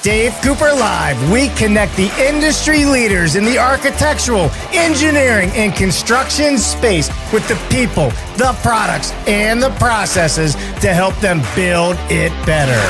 Dave Cooper Live, we connect the industry leaders in the architectural, engineering, and construction space with the people, the products, and the processes to help them build it better.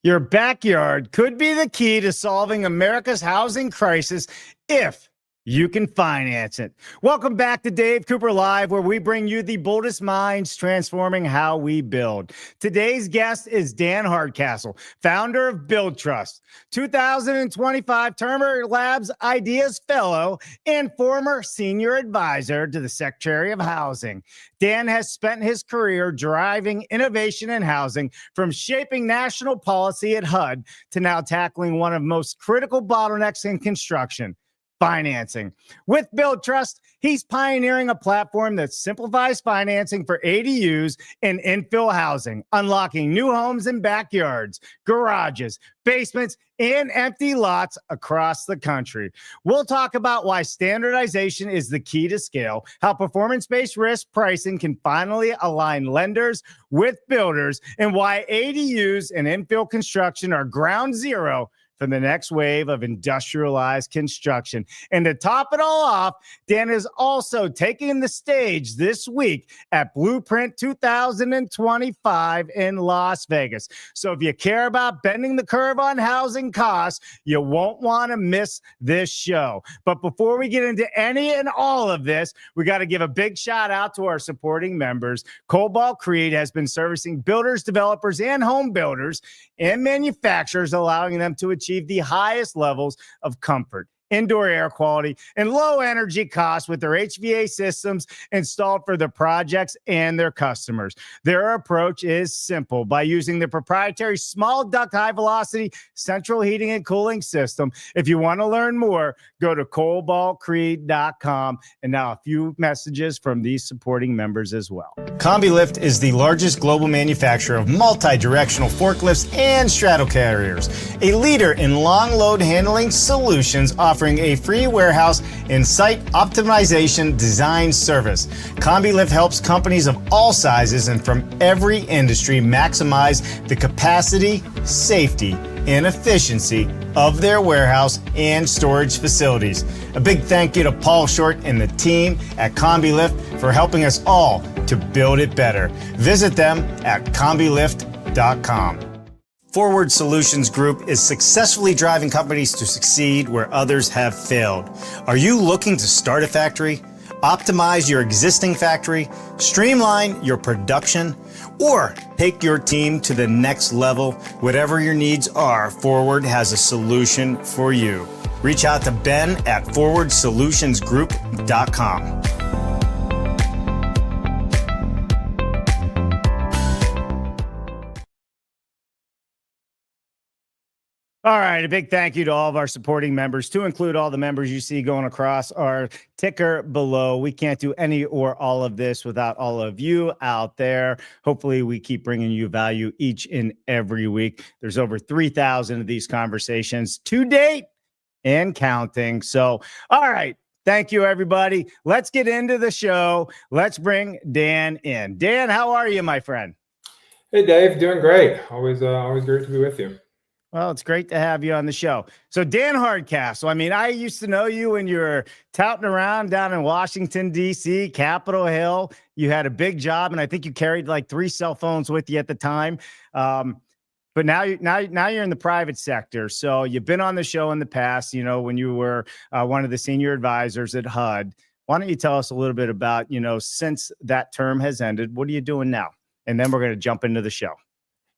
Your backyard could be the key to solving America's housing crisis if you can finance it. Welcome back to Dave Cooper Live, where we bring you the boldest minds transforming how we build. Today's guest is Dan Hardcastle, founder of Build Trust, 2025 Termer Labs Ideas Fellow, and former senior advisor to the Secretary of Housing. Dan has spent his career driving innovation in housing, from shaping national policy at HUD to now tackling one of the most critical bottlenecks in construction: financing. With Build Trust, he's pioneering a platform that simplifies financing for ADUs and infill housing, unlocking new homes and backyards, garages, basements, and empty lots across the country. We'll talk about why standardization is the key to scale, how performance-based risk pricing can finally align lenders with builders, and why ADUs and infill construction are ground zero for the next wave of industrialized construction. And to top it all off, Dan is also taking the stage this week at Blueprint 2025 in Las Vegas. So if you care about bending the curve on housing costs, you won't want to miss this show. But before we get into any and all of this, we got to give a big shout out to our supporting members. Cobalt Creed has been servicing builders, developers, and home builders and manufacturers, allowing them to achieve the highest levels of comfort, indoor air quality, and low energy costs with their HVA systems installed for their projects and their customers. Their approach is simple. By using the proprietary small duct high velocity central heating and cooling system. If you want to learn more, go to cobaltcreed.com. And now a few messages from these supporting members as well. CombiLift is the largest global manufacturer of multi-directional forklifts and straddle carriers, a leader in long load handling solutions, offering a free warehouse and site optimization design service. CombiLift helps companies of all sizes and from every industry maximize the capacity, safety, and efficiency of their warehouse and storage facilities. A big thank you to Paul Short and the team at CombiLift for helping us all to build it better. Visit them at combilift.com. Forward Solutions Group is successfully driving companies to succeed where others have failed. Are you looking to start a factory, optimize your existing factory, streamline your production, or take your team to the next level? Whatever your needs are, Forward has a solution for you. Reach out to Ben at forwardsolutionsgroup.com. All right. A big thank you to all of our supporting members, to include all the members you see going across our ticker below. We can't do any or all of this without all of you out there. Hopefully, we keep bringing you value each and every week. There's over 3,000 of these conversations to date and counting. So, all right. Thank you, everybody. Let's get into the show. Let's bring Dan in. Dan, how are you, my friend? Hey, Dave. Doing great. Always great to be with you. Well, it's great to have you on the show. So Dan Hardcastle, I mean, I used to know you when you were touting around down in Washington, D.C., Capitol Hill. You had a big job, and I think you carried like 3 cell phones with you at the time. But now you're in the private sector. So you've been on the show in the past, you know, when you were one of the senior advisors at HUD. Why don't you tell us a little bit about, you know, since that term has ended, what are you doing now? And then we're going to jump into the show.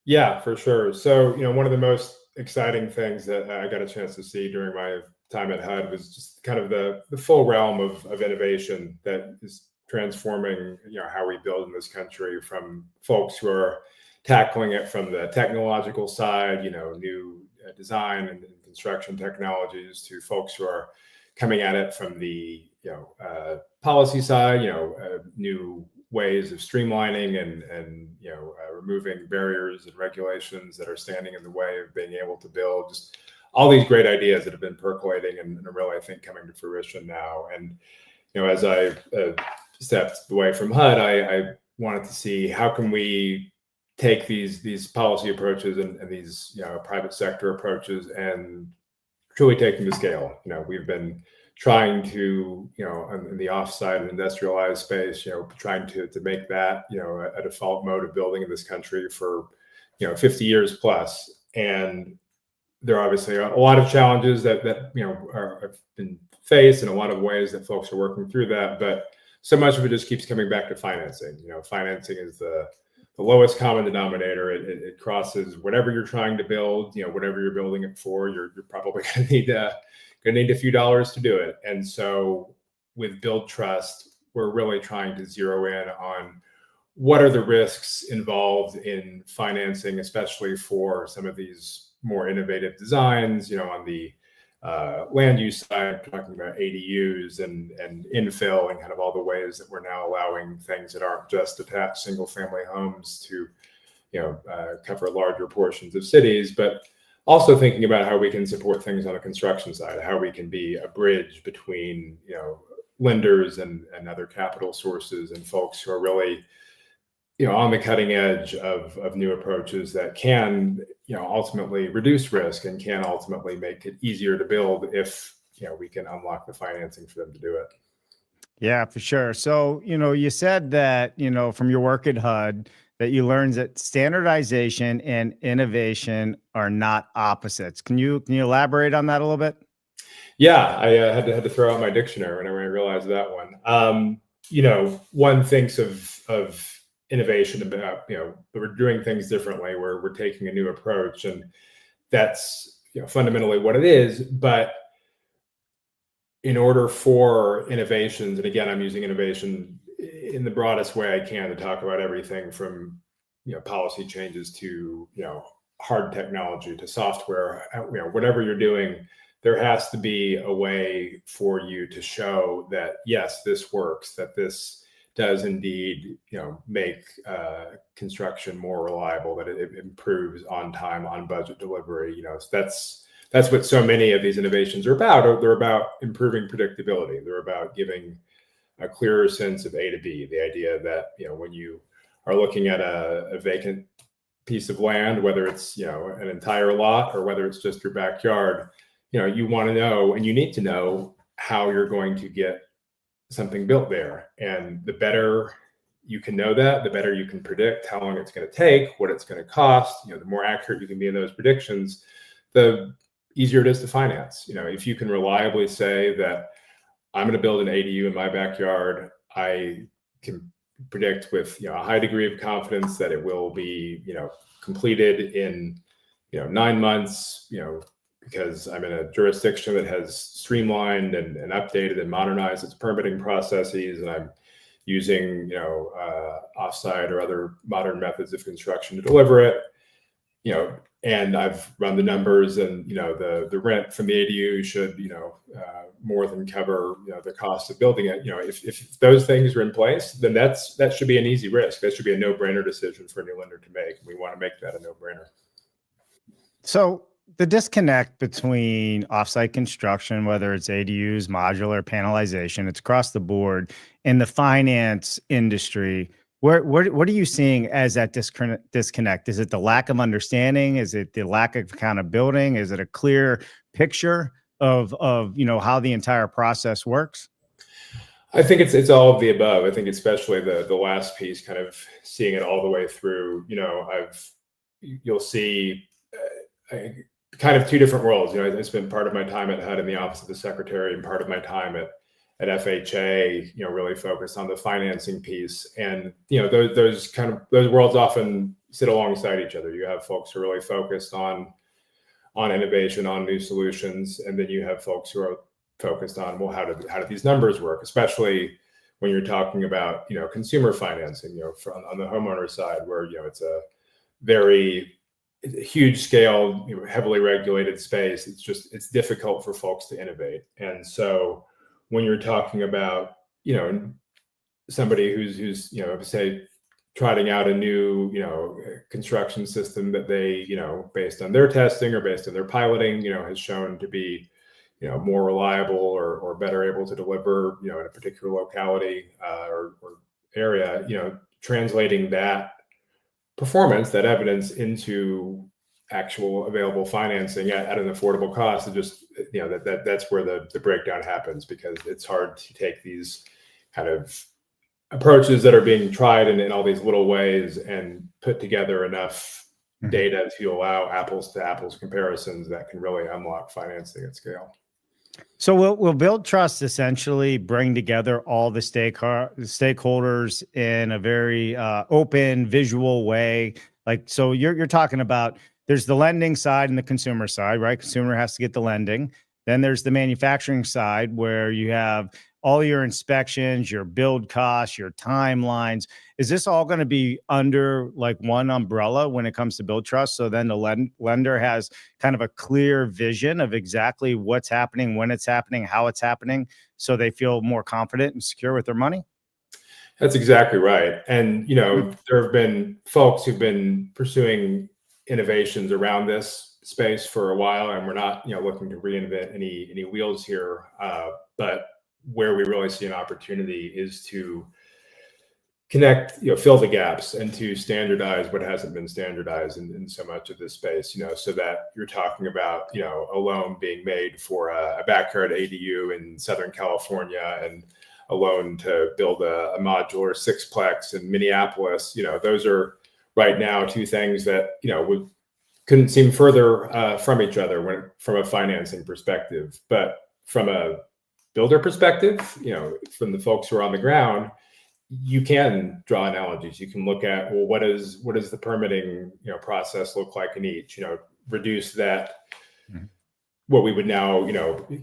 Yeah, for sure. So, you know, one of the most exciting things that I got a chance to see during my time at HUD was just kind of the full realm of innovation that is transforming, you know, how we build in this country, from folks who are tackling it from the technological side, you know, new design and construction technologies, to folks who are coming at it from the, you know, policy side, you know, new ways of streamlining and you know, removing barriers and regulations that are standing in the way of being able to build. Just all these great ideas that have been percolating and are really, I think, coming to fruition now. And you know, as I stepped away from HUD, I wanted to see how can we take these policy approaches and these, you know, private sector approaches and truly take them to scale. You know, we've been trying to, you know, in the offsite and industrialized space, you know, trying to make that, you know, a default mode of building in this country for, you know, 50 years plus. And there are obviously a lot of challenges that you know, have been faced, in a lot of ways that folks are working through that. But so much of it just keeps coming back to financing. You know, financing is the lowest common denominator. It crosses whatever you're trying to build, you know, whatever you're building it for, you're probably going to need a few dollars to do it. And so with Build Trust, we're really trying to zero in on what are the risks involved in financing, especially for some of these more innovative designs, you know, on the land use side, talking about ADUs and infill and kind of all the ways that we're now allowing things that aren't just detached single family homes to, you know, cover larger portions of cities, but also thinking about how we can support things on the construction side, how we can be a bridge between, you know, lenders and other capital sources and folks who are really, you know, on the cutting edge of new approaches that can, you know, ultimately reduce risk and can ultimately make it easier to build if, you know, we can unlock the financing for them to do it. Yeah, for sure. So, you know, you said that, you know, from your work at HUD, that you learned that standardization and innovation are not opposites. Can you elaborate on that a little bit? Yeah, I had to throw out my dictionary whenever I realized that one. You know, one thinks of innovation about, you know, we're doing things differently, where we're taking a new approach, and that's, you know, fundamentally what it is. But in order for innovations, and again, I'm using innovation in the broadest way I can to talk about everything from, you know, policy changes to, you know, hard technology to software, you know, whatever you're doing, there has to be a way for you to show that, yes, this works, that this does indeed, you know, make construction more reliable, that it improves on time, on budget delivery. You know, so that's what so many of these innovations are about. They're about improving predictability. They're about giving a clearer sense of A to B. The idea that, you know, when you are looking at a vacant piece of land, whether it's, you know, an entire lot or whether it's just your backyard, you know, you want to know, and you need to know, how you're going to get something built there. And the better you can know that, the better you can predict how long it's going to take, what it's going to cost. You know, the more accurate you can be in those predictions, the easier it is to finance. You know, if you can reliably say that I'm going to build an ADU in my backyard, I can predict with, you know, a high degree of confidence that it will be, you know, completed in, you know, 9 months, you know, because I'm in a jurisdiction that has streamlined and updated and modernized its permitting processes, and I'm using, you know, offsite or other modern methods of construction to deliver it. You know, and I've run the numbers, and the rent from the ADU should more than cover the cost of building it. If those things are in place, then that should be an easy risk. That should be a no-brainer decision for a new lender to make. We want to make that a no-brainer. So the disconnect between offsite construction, whether it's ADUs, modular, panelization, it's across the board, in the finance industry. What are you seeing as that disconnect? Is it the lack of understanding? Is it the lack of accountability? Is it a clear picture of how the entire process works? I think it's all of the above. I think especially the last piece, kind of seeing it all the way through. You'll see kind of two different worlds. I spent part of my time at HUD in the office of the secretary, and part of my time at FHA, really focused on the financing piece. And those worlds often sit alongside each other. You have folks who are really focused on innovation, on new solutions, and then you have folks who are focused on, well, how do these numbers work, especially when you're talking about consumer financing, on the homeowner side, where it's a very huge scale, heavily regulated space. It's difficult for folks to innovate. And so when you're talking about somebody who's say trotting out a new construction system that they based on their testing or based on their piloting has shown to be more reliable or better able to deliver in a particular locality or area, translating that performance, that evidence, into actual available financing at an affordable cost, and just that's where the breakdown happens, because it's hard to take these kind of approaches that are being tried in all these little ways and put together enough data to allow apples to apples comparisons that can really unlock financing at scale. So will Build Trust essentially bring together all the stakeholders in a very open, visual way? Like, so you're talking about, there's the lending side and the consumer side, right? Consumer has to get the lending. Then there's the manufacturing side, where you have all your inspections, your build costs, your timelines. Is this all going to be under like one umbrella when it comes to Build Trust? So then the lender has kind of a clear vision of exactly what's happening, when it's happening, how it's happening, so they feel more confident and secure with their money? That's exactly right. And, there have been folks who've been pursuing innovations around this space for a while, and we're not, looking to reinvent any wheels here. But where we really see an opportunity is to connect, fill the gaps, and to standardize what hasn't been standardized in so much of this space, so that you're talking about, a loan being made for a backyard ADU in Southern California, and a loan to build a modular sixplex in Minneapolis. Those are right now two things that, couldn't seem further from each other from a financing perspective. But from a builder perspective, from the folks who are on the ground, you can draw analogies. You can look at, well, what does the permitting process look like in each? Reduce that. What we would now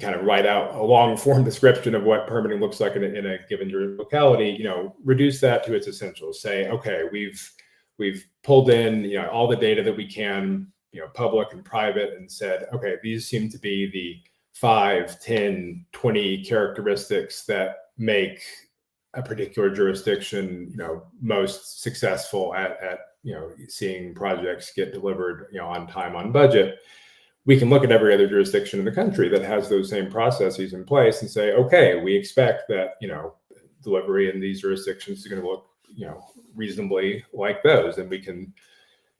kind of write out a long form description of what permitting looks like in a given locality. Reduce that to its essentials. Say, okay, we've pulled in all the data that we can, public and private, and said, okay, these seem to be the 5, 10, 20 characteristics that make a particular jurisdiction, most successful at seeing projects get delivered, on time, on budget. We can look at every other jurisdiction in the country that has those same processes in place and say, okay, we expect that, delivery in these jurisdictions is going to look, reasonably like those. And we can,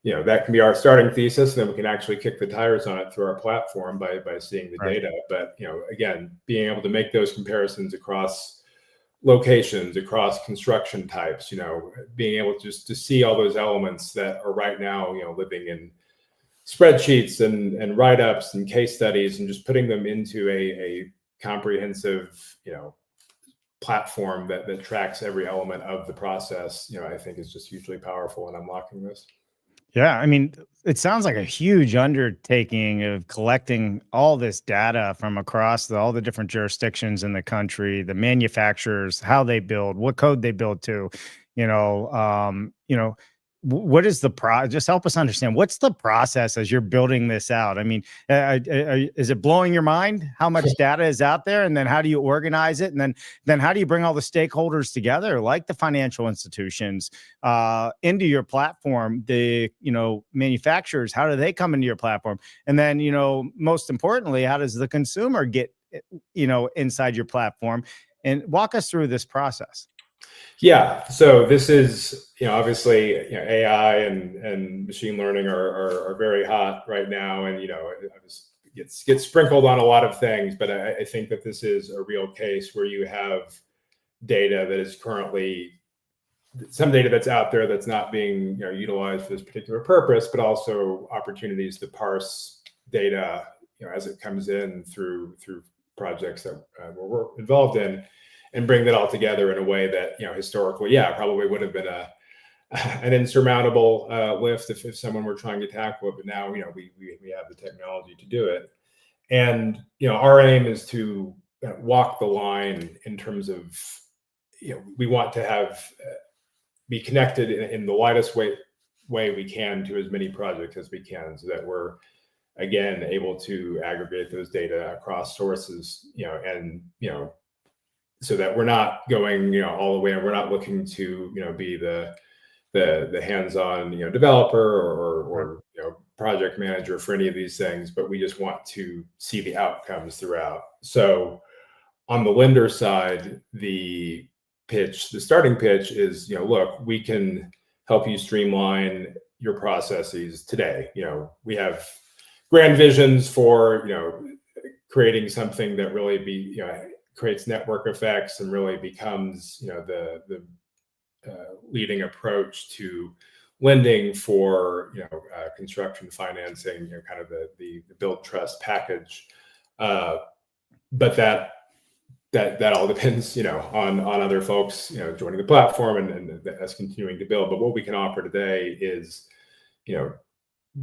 that can be our starting thesis. And then we can actually kick the tires on it through our platform by seeing the data. But, again, being able to make those comparisons across locations, across construction types, being able just to see all those elements that are right now, living in spreadsheets and write-ups and case studies, and just putting them into a comprehensive, platform that tracks every element of the process, I think is just hugely powerful in unlocking this. Yeah. I mean, it sounds like a huge undertaking of collecting all this data from across all the different jurisdictions in the country, the manufacturers, how they build, what code they build to, what is the just help us understand what's the process as you're building this out? I mean, is it blowing your mind how much data is out there, and then how do you organize it, and then how do you bring all the stakeholders together, like the financial institutions, into your platform? The manufacturers, how do they come into your platform? And then most importantly, how does the consumer get inside your platform? And walk us through this process. Yeah. So this is, obviously, AI and machine learning are very hot right now, and it gets sprinkled on a lot of things. But I think that this is a real case where you have data that is currently some data that's out there that's not being utilized for this particular purpose, but also opportunities to parse data as it comes in through projects that we're involved in, and bring that all together in a way that historically, probably would have been an insurmountable lift if someone were trying to tackle it. But now we have the technology to do it, and our aim is to walk the line in terms of we want to have be connected in the widest way we can to as many projects as we can, so that we're again able to aggregate those data across sources, and so that we're not going all the way, and we're not looking to be the hands-on developer or project manager for any of these things, but we just want to see the outcomes throughout. So on the lender side, the starting pitch is, look, we can help you streamline your processes today. We have grand visions for creating something that really creates network effects and really becomes the leading approach to lending for construction financing, kind of the build trust package. But that all depends on other folks joining the platform and us continuing to build. But what we can offer today is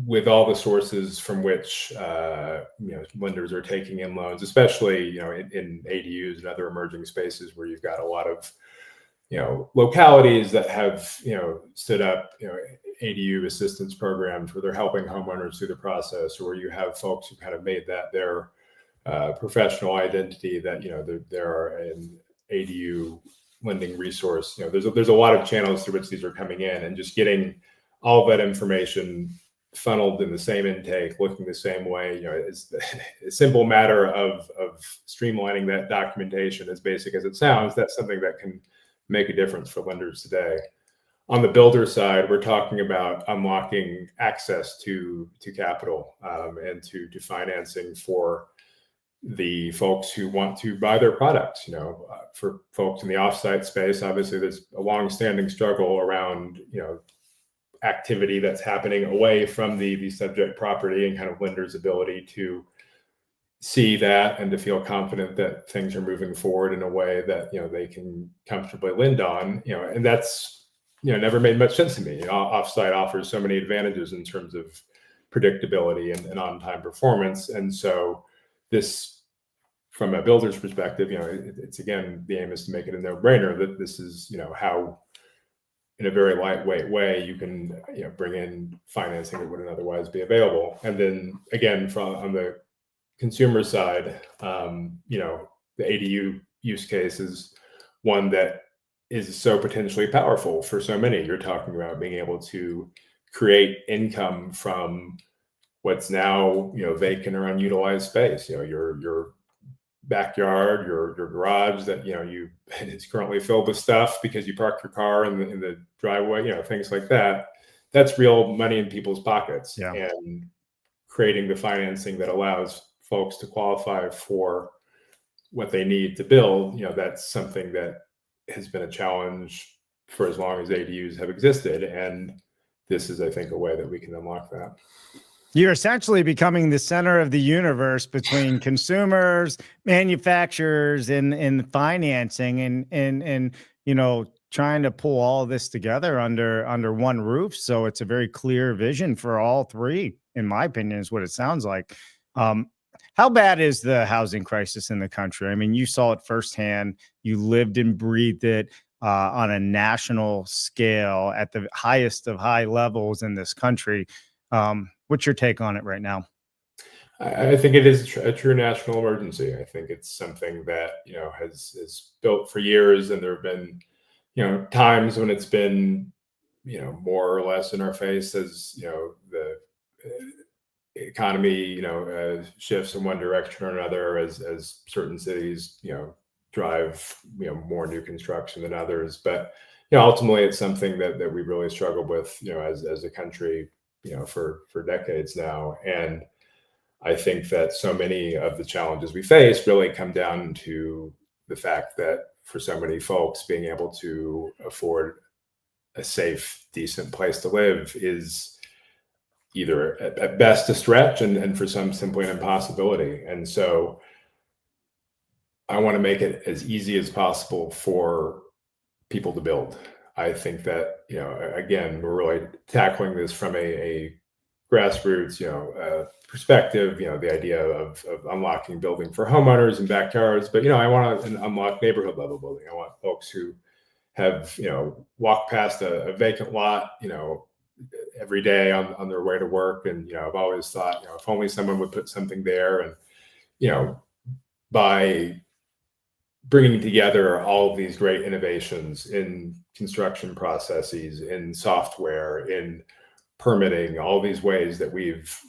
with all the sources from which lenders are taking in loans, especially in ADUs and other emerging spaces where you've got a lot of localities that have stood up ADU assistance programs where they're helping homeowners through the process, or where you have folks who kind of made that their professional identity, that there are an ADU lending resource. There's a lot of channels through which these are coming in, and just getting all of that information funneled in the same intake, looking the same way, is a simple matter of streamlining that documentation. As basic as it sounds, that's something that can make a difference for lenders today. On the builder side, we're talking about unlocking access to capital and to financing for the folks who want to buy their products. For folks in the offsite space, obviously there's a long-standing struggle around activity that's happening away from the subject property, and kind of lenders' ability to see that and to feel confident that things are moving forward in a way that they can comfortably lend on. And that's never made much sense to me. Offsite offers so many advantages in terms of predictability and on-time performance, and so this, from a builder's perspective, it's again, the aim is to make it a no-brainer that this is how, in a very lightweight way, you can bring in financing that wouldn't otherwise be available. And then again, on the consumer side, the ADU use case is one that is so potentially powerful for so many. You're talking about being able to create income from what's now vacant or unutilized space. Your backyard, your garage that it's currently filled with stuff because you parked your car in the driveway, things like that. That's real money in people's pockets. Yeah. And creating the financing that allows folks to qualify for what they need to build, that's something that has been a challenge for as long as ADUs have existed, and this is, I think, a way that we can unlock that. You're essentially becoming the center of the universe between consumers, manufacturers, and financing, and trying to pull all of this together under one roof. So it's a very clear vision for all three, in my opinion, is what it sounds like. How bad is the housing crisis in the country? I mean, you saw it firsthand. You lived and breathed it. on a national scale at the highest of high levels in this country. What's your take on it right now? I think it is a true national emergency. I think it's something that has built for years, and there have been times when it's been more or less in our face as the economy shifts in one direction or another, as certain cities drive more new construction than others. But ultimately, it's something that we really struggled with as a country for decades now. And I think that so many of the challenges we face really come down to the fact that for so many folks, being able to afford a safe, decent place to live is either at best a stretch, and for some simply an impossibility. And so I want to make it as easy as possible for people to build. I think that, again, we're really tackling this from a grassroots, perspective, the idea of unlocking building for homeowners and backyards. But, I want to unlock neighborhood level building. I want folks who have, walked past a vacant lot, every day on their way to work. And, I've always thought, if only someone would put something there. And, by bringing together all of these great innovations in construction processes, in software, in permitting, all these ways that we've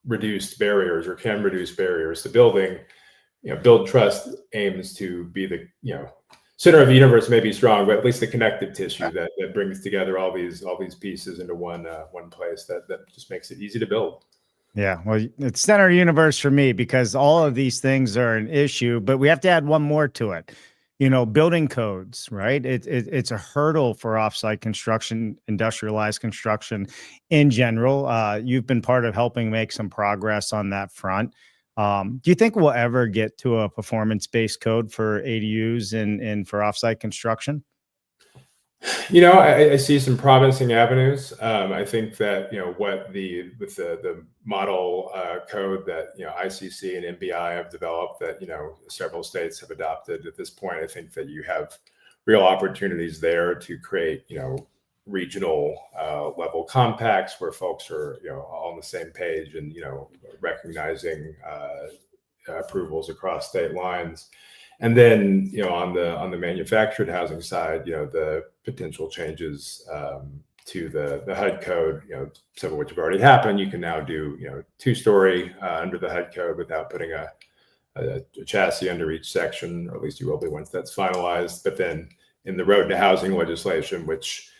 reduced barriers or can reduce barriers to building, Build Trust aims to be the, center of the universe may be strong, but at least the connective tissue that brings together all these pieces into one place that just makes it easy to build. Yeah, well, it's center universe for me because all of these things are an issue, but we have to add one more to it. Building codes, right? It's a hurdle for offsite construction, industrialized construction in general. You've been part of helping make some progress on that front. Do you think we'll ever get to a performance-based code for ADUs and for offsite construction? I see some promising avenues. I think that with the model code that ICC and MBI have developed, that several states have adopted at this point, I think that you have real opportunities there to create regional level compacts where folks are all on the same page and recognizing approvals across state lines. And then, on the manufactured housing side, the potential changes to the HUD code, some of which have already happened. You can now do, 2-story under the HUD code without putting a chassis under each section, or at least you will be once that's finalized. But then in the road to housing legislation, which,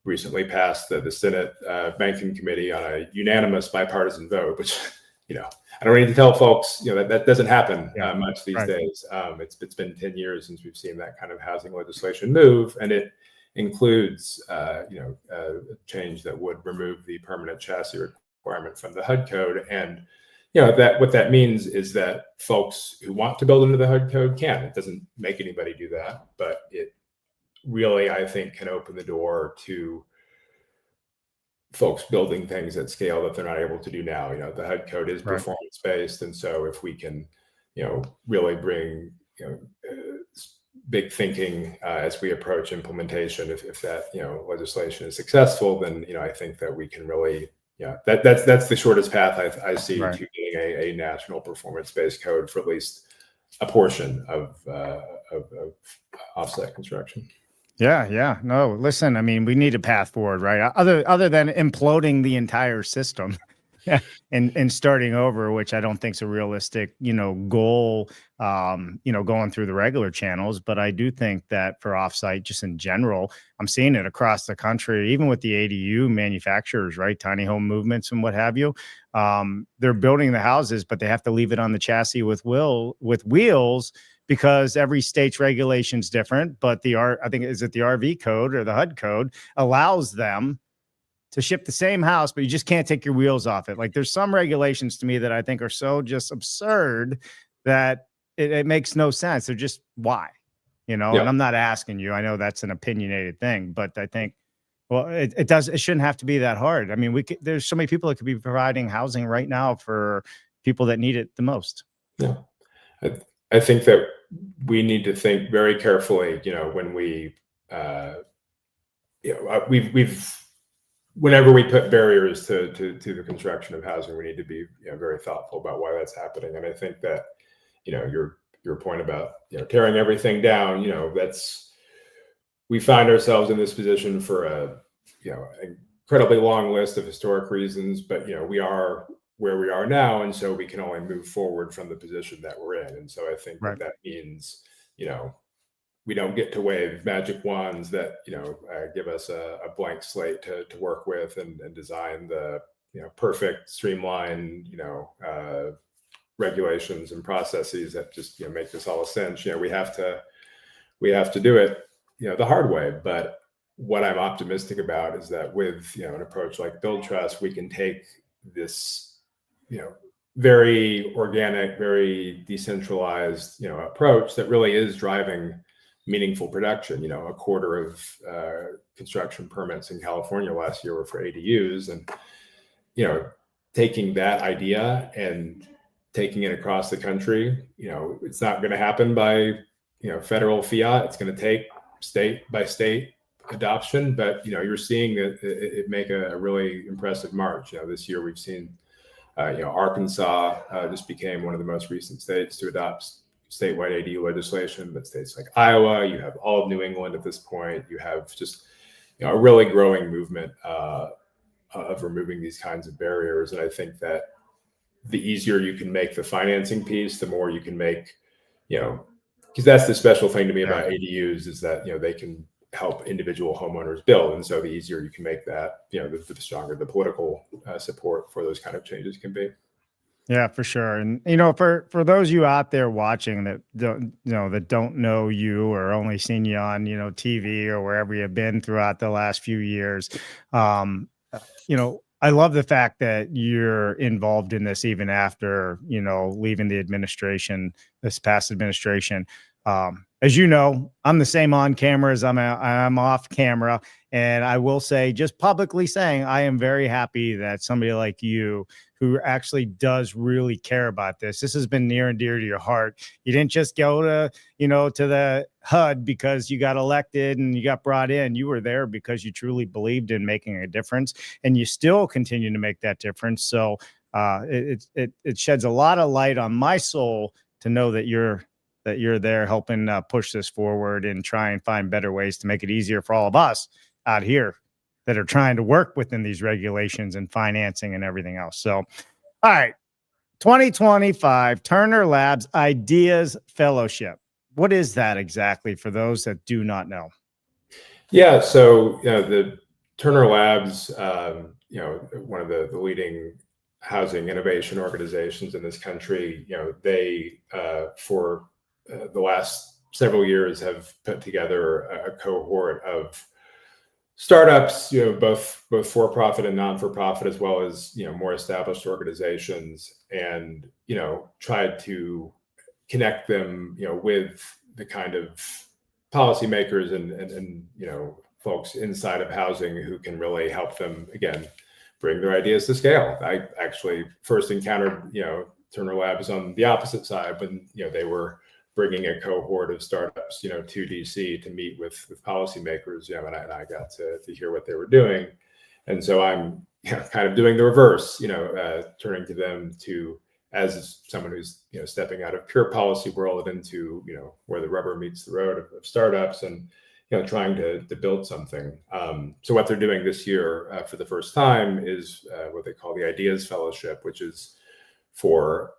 recently passed the Senate Banking Committee on a unanimous bipartisan vote, which, I don't need to tell folks, that doesn't happen much these days. It's been 10 years since we've seen that kind of housing legislation move, and it includes, a change that would remove the permanent chassis requirement from the HUD code. And, that what that means is that folks who want to build into the HUD code can. It doesn't make anybody do that, but it really, I think, can open the door to folks building things at scale that they're not able to do now. The HUD code is performance based, and so if we can, really bring big thinking as we approach implementation, if that legislation is successful, then I think that we can really that's the shortest path I see to getting a national performance based code for at least a portion of offset construction. Yeah. No, listen, I mean, we need a path forward, right? Other than imploding the entire system and starting over, which I don't think is a realistic, goal, going through the regular channels. But I do think that for offsite, just in general, I'm seeing it across the country, even with the ADU manufacturers, right? Tiny home movements and what have you. They're building the houses, but they have to leave it on the chassis with wheels, because every state's regulation is different. But I think, is it the RV code or the HUD code allows them to ship the same house, but you just can't take your wheels off it. Like, there's some regulations to me that I think are so just absurd that it makes no sense. They're just, why? And I'm not asking you, I know that's an opinionated thing, but I think, well, it shouldn't have to be that hard. I mean, there's so many people that could be providing housing right now for people that need it the most. Yeah. I think that we need to think very carefully, when we, we've whenever we put barriers to the construction of housing, we need to be very thoughtful about why that's happening. And I think that, your point about tearing everything down, we find ourselves in this position for a incredibly long list of historic reasons, but we are where we are now, and so we can only move forward from the position that we're in. And so I think Right. that means we don't get to wave magic wands that give us a blank slate to work with and design the perfect streamlined regulations and processes that just make this all a cinch. We have to do it the hard way. But what I'm optimistic about is that with an approach like Build Trust, we can take this very organic, very decentralized approach that really is driving meaningful production. A quarter of construction permits in California last year were for ADUs, and taking that idea and taking it across the country, it's not going to happen by federal fiat. It's going to take state by state adoption, but you're seeing it make a really impressive march. This year we've seen Arkansas just became one of the most recent states to adopt statewide ADU legislation, but states like Iowa, you have all of New England at this point, you have just a really growing movement of removing these kinds of barriers. And I think that the easier you can make the financing piece, the more you can make, because that's the special thing to me about ADUs is that they can help individual homeowners build, and so the easier you can make that, the stronger the political support for those kind of changes can be. Yeah, for sure. And for those of you out there watching that don't know you or only seen you on TV or wherever you've been throughout the last few years, I love the fact that you're involved in this even after leaving the administration, this past administration. As you know, I'm the same on camera as I'm off camera, and I will say, just publicly saying, I am very happy that somebody like you, who actually does really care about this. This has been near and dear to your heart. You didn't just go to, to the HUD because you got elected and you got brought in. You were there because you truly believed in making a difference, and you still continue to make that difference. So it sheds a lot of light on my soul to know that you're there helping push this forward and try and find better ways to make it easier for all of us out here that are trying to work within these regulations and financing and everything else. So, all right, 2025 Turner Labs Ideas Fellowship. What is that exactly for those that do not know? Yeah, so the Turner Labs, one of the leading housing innovation organizations in this country, they for the last several years have put together a cohort of startups, both for-profit and non-for-profit, as well as more established organizations, and tried to connect them with the kind of policymakers and folks inside of housing who can really help them again bring their ideas to scale. I actually first encountered Turner Labs on the opposite side when they were bringing a cohort of startups, to DC to meet with policymakers, and I got to hear what they were doing. And so I'm kind of doing the reverse, turning to them as someone who's, stepping out of pure policy world into, where the rubber meets the road of startups and, trying to build something. So what they're doing this year for the first time is what they call the Ideas Fellowship, which is for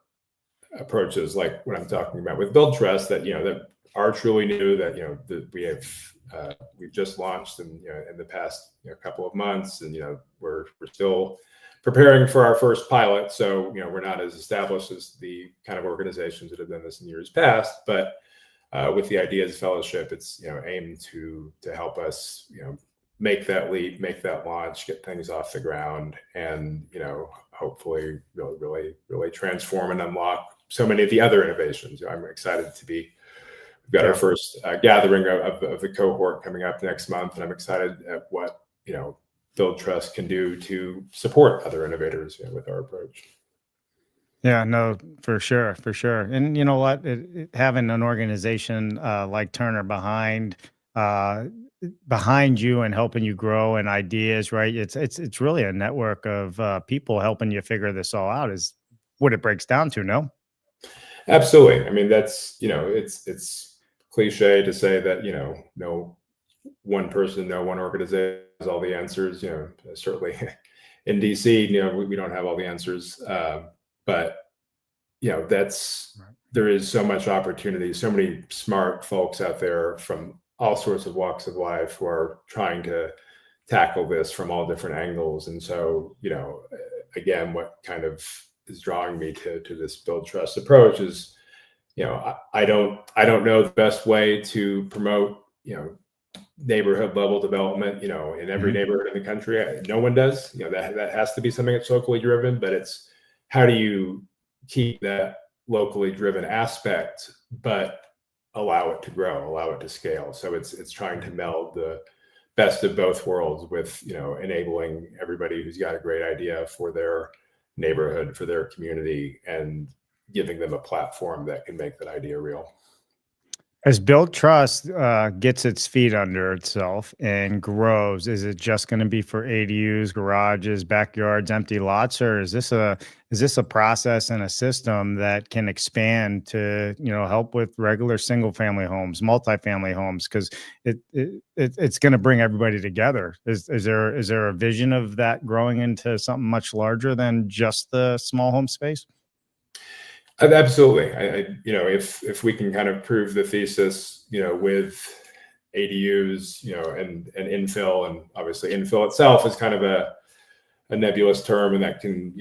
approaches like what I'm talking about with Build Trust that that are truly new, that that we've just launched in the past couple of months, and we're still preparing for our first pilot, so we're not as established as the kind of organizations that have done this in years past, but with the Ideas Fellowship, it's aimed to help us make that leap, make that launch, get things off the ground, and hopefully really transform and unlock so many of the other innovations. I'm excited to we've got our first gathering of the cohort coming up next month, and I'm excited at what Build Trust can do to support other innovators with our approach. Yeah, no, for sure, for sure. And you know what? Having an organization like Turner uh, behind you and helping you grow and ideas, right? It's really a network of people helping you figure this all out. Is what it breaks down to. No. Absolutely. I mean, that's, it's cliche to say that, no one person, no one organization has all the answers. Certainly in DC, we don't have all the answers. But that's Right. there is so much opportunity, so many smart folks out there from all sorts of walks of life who are trying to tackle this from all different angles. And so, again, what kind of is drawing me to this build trust approach is, I don't know the best way to promote, neighborhood level development, in every Mhm. neighborhood in the country. No one does. That has to be something that's locally driven, but it's how do you keep that locally driven aspect, but allow it to grow, allow it to scale. So it's trying to meld the best of both worlds with, enabling everybody who's got a great idea for their neighborhood, for their community, and giving them a platform that can make that idea real. As Built Trust gets its feet under itself and grows, is it just going to be for ADUs, garages, backyards, empty lots, or is this a process and a system that can expand to help with regular single family homes, multifamily homes? Because it's going to bring everybody together. Is there a vision of that growing into something much larger than just the small home space? Absolutely. If we can kind of prove the thesis, with ADUs, and infill, and obviously infill itself is kind of a nebulous term, and that can,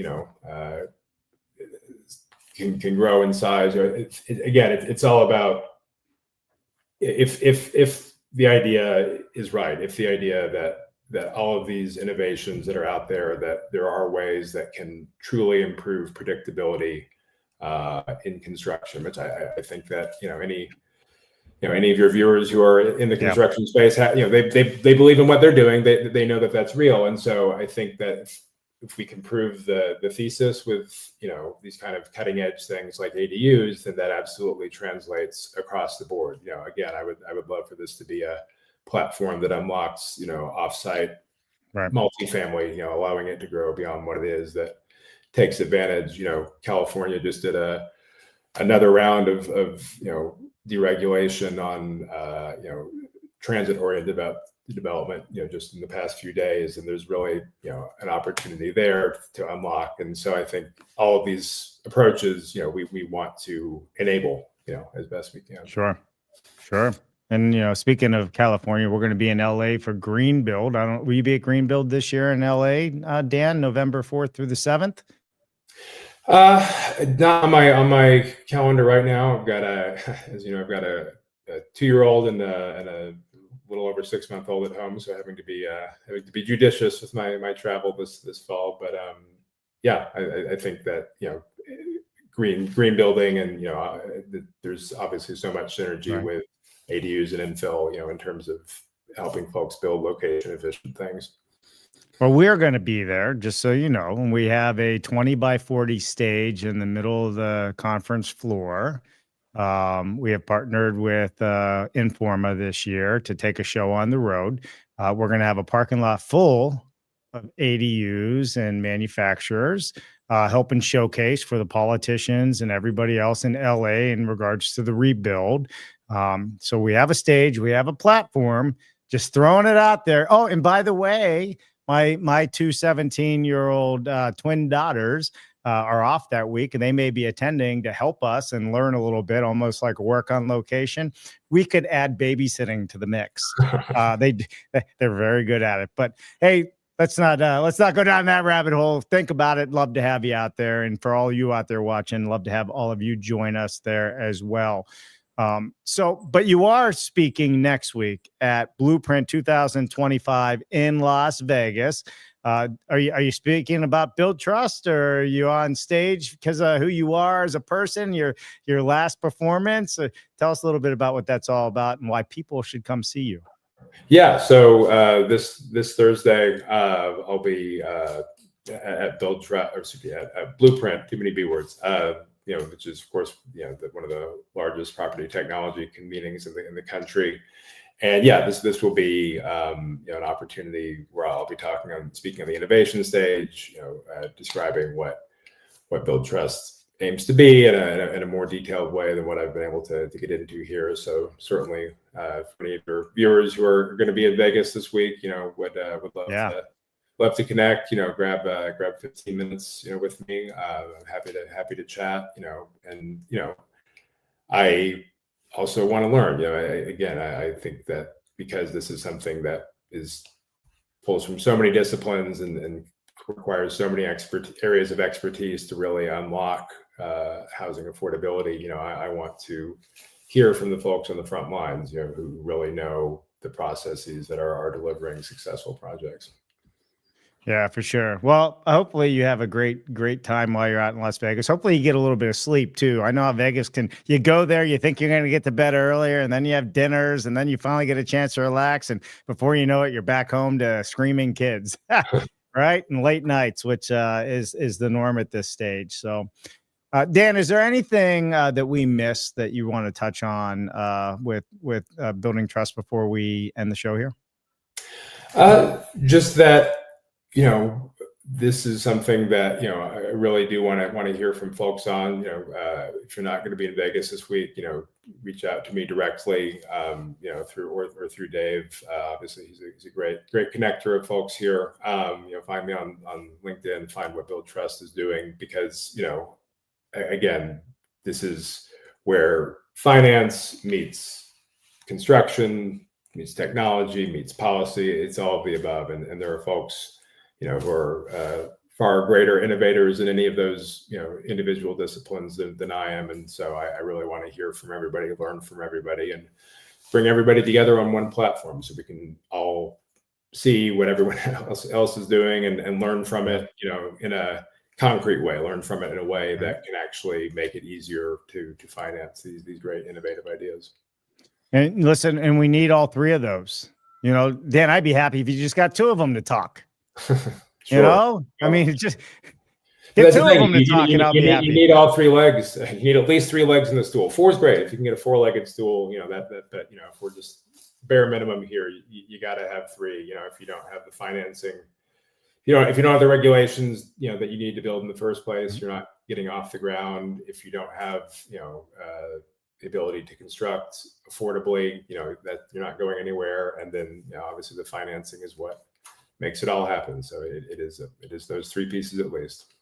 can grow in size. Again, it's all about if the idea is right, if the idea that all of these innovations that are out there, that there are ways that can truly improve predictability in construction, which I think that any of your viewers who are in the Yeah, construction space, they believe in what they're doing. They know that that's real, and so I think that if we can prove the thesis with these kind of cutting edge things like ADUs, then that absolutely translates across the board. Again, I would love for this to be a platform that unlocks offsite right. multifamily, allowing it to grow beyond what it is, that takes advantage. California just did another round of deregulation on transit oriented development, just in the past few days, and there's really an opportunity there to unlock. And so I think all of these approaches, we want to enable, as best we can. Sure. Sure. And speaking of California, we're going to be in LA for Green Build. I don't. Will you be at Green Build this year in LA, Dan? November 4th through the 7th. Not on my calendar right now. I've got as you know, I've got a 2-year-old and a little over 6-month-old at home, so having to be judicious with my travel this fall. But yeah, I think that green building, and there's obviously so much synergy Right. with ADUs and infill, in terms of helping folks build location efficient things. Well, we're going to be there, just so you know. And we have a 20 by 40 stage in the middle of the conference floor. We have partnered with Informa this year to take a show on the road. We're going to have a parking lot full of ADUs and manufacturers, helping showcase for the politicians and everybody else in LA in regards to the rebuild. So we have a stage, we have a platform, just throwing it out there. Oh, and by the way, my two 17-year-old twin daughters are off that week, and they may be attending to help us and learn a little bit, almost like work on location. We could add babysitting to the mix. They're very good at it. But hey, let's not go down that rabbit hole. Think about it. Love to have you out there, and for all you out there watching, love to have all of you join us there as well. But you are speaking next week at Blueprint 2025 in Las Vegas. Are you speaking about Build Trust, or are you on stage because of who you are as a person, your last performance? Tell us a little bit about what that's all about and why people should come see you. Yeah. So this Thursday, I'll be at at Blueprint, too many B words, which is of course, one of the largest property technology convenings in the country. And this will be an opportunity where I'll be speaking on the innovation stage, describing what Buildtrust aims to be in a more detailed way than what I've been able to get into here. So certainly, for any of your viewers who are going to be in Vegas this week, would love to connect. Grab 15 minutes, with me. Happy to chat. And I also want to learn. I think that because this is something that pulls from so many disciplines and requires so many areas of expertise to really unlock housing affordability. I want to hear from the folks on the front lines, who really know the processes that are delivering successful projects. Yeah, for sure. Well, hopefully you have a great time while you're out in Las Vegas. Hopefully you get a little bit of sleep too. I know how Vegas you go there, you think you're going to get to bed earlier, and then you have dinners, and then you finally get a chance to relax. And before you know it, you're back home to screaming kids, right? And late nights, which is the norm at this stage. So, Dan, is there anything that we missed that you want to touch on with Building Trust before we end the show here? Just that, this is something that, I really do want to hear from folks on. If you're not going to be in Vegas this week, reach out to me directly, through Dave. Obviously, he's a great connector of folks here. Find me on LinkedIn, find what Buildtrust is doing, because, again, this is where finance meets construction, meets technology, meets policy. It's all of the above. And there are folks, who are far greater innovators in any of those, individual disciplines than I am. And so I really want to hear from everybody, learn from everybody, and bring everybody together on one platform so we can all see what everyone else is doing and learn from it, in a concrete way, learn from it in a way that can actually make it easier to finance these great innovative ideas. And listen, and we need all three of those. Dan, I'd be happy if you just got two of them to talk. Sure. I mean, just get two of them to talk, and I'll be happy. You need all three legs. You need at least three legs in the stool. Four is great. If you can get a four-legged stool, but if we're just bare minimum here, you got to have three. If you don't have the financing, if you don't have the regulations, that you need to build in the first place, you're not getting off the ground. If you don't have, the ability to construct affordably, that you're not going anywhere. And then, obviously, the financing is what makes it all happen. So it is those three pieces at least.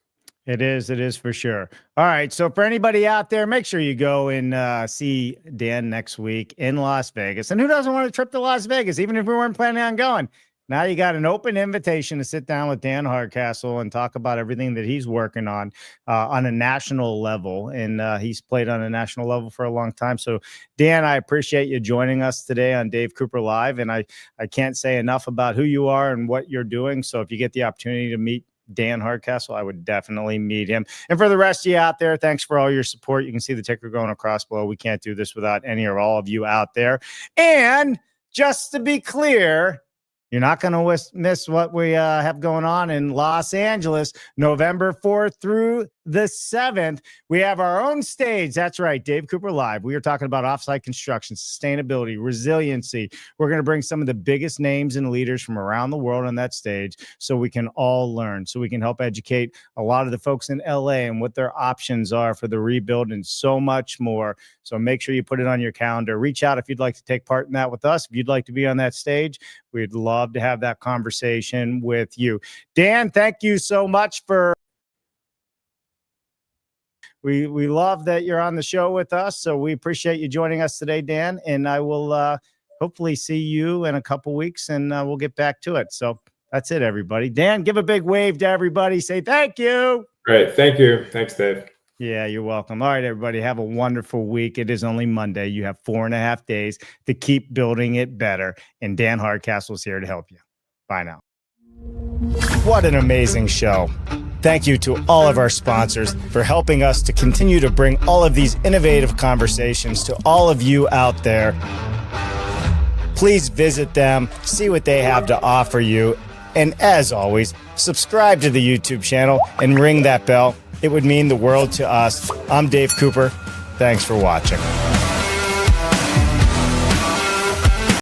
It is for sure. All right. So for anybody out there, make sure you go and see Dan next week in Las Vegas. And who doesn't want a trip to Las Vegas, even if we weren't planning on going? Now you got an open invitation to sit down with Dan Hardcastle and talk about everything that he's working on a national level. And he's played on a national level for a long time. So, Dan, I appreciate you joining us today on Dave Cooper Live. And I can't say enough about who you are and what you're doing. So if you get the opportunity to meet Dan Hardcastle, I would definitely meet him. And for the rest of you out there, thanks for all your support. You can see the ticker going across below. We can't do this without any or all of you out there. And just to be clear, you're not going to miss what we have going on in Los Angeles, November 4th through the 7th. We have our own stage. That's right, Dave Cooper Live. We are talking about offsite construction, sustainability, resiliency. We're going to bring some of the biggest names and leaders from around the world on that stage so we can all learn, so we can help educate a lot of the folks in LA and what their options are for the rebuild and so much more. So make sure you put it on your calendar. Reach out if you'd like to take part in that with us. If you'd like to be on that stage, we'd love to have that conversation with you. Dan, thank you so much for... We love that you're on the show with us, so we appreciate you joining us today, Dan, and I will hopefully see you in a couple weeks, and we'll get back to it. So that's it, everybody. Dan, give a big wave to everybody. Say thank you. Great. Thank you. Thanks, Dave. Yeah, you're welcome. All right, everybody, have a wonderful week. It is only Monday. You have 4.5 days to keep building it better, and Dan Hardcastle is here to help you. Bye now. What an amazing show. Thank you to all of our sponsors for helping us to continue to bring all of these innovative conversations to all of you out there. Please visit them, see what they have to offer you, And as always, subscribe to the YouTube channel and ring that bell. It would mean the world to us. I'm Dave Cooper. Thanks for watching.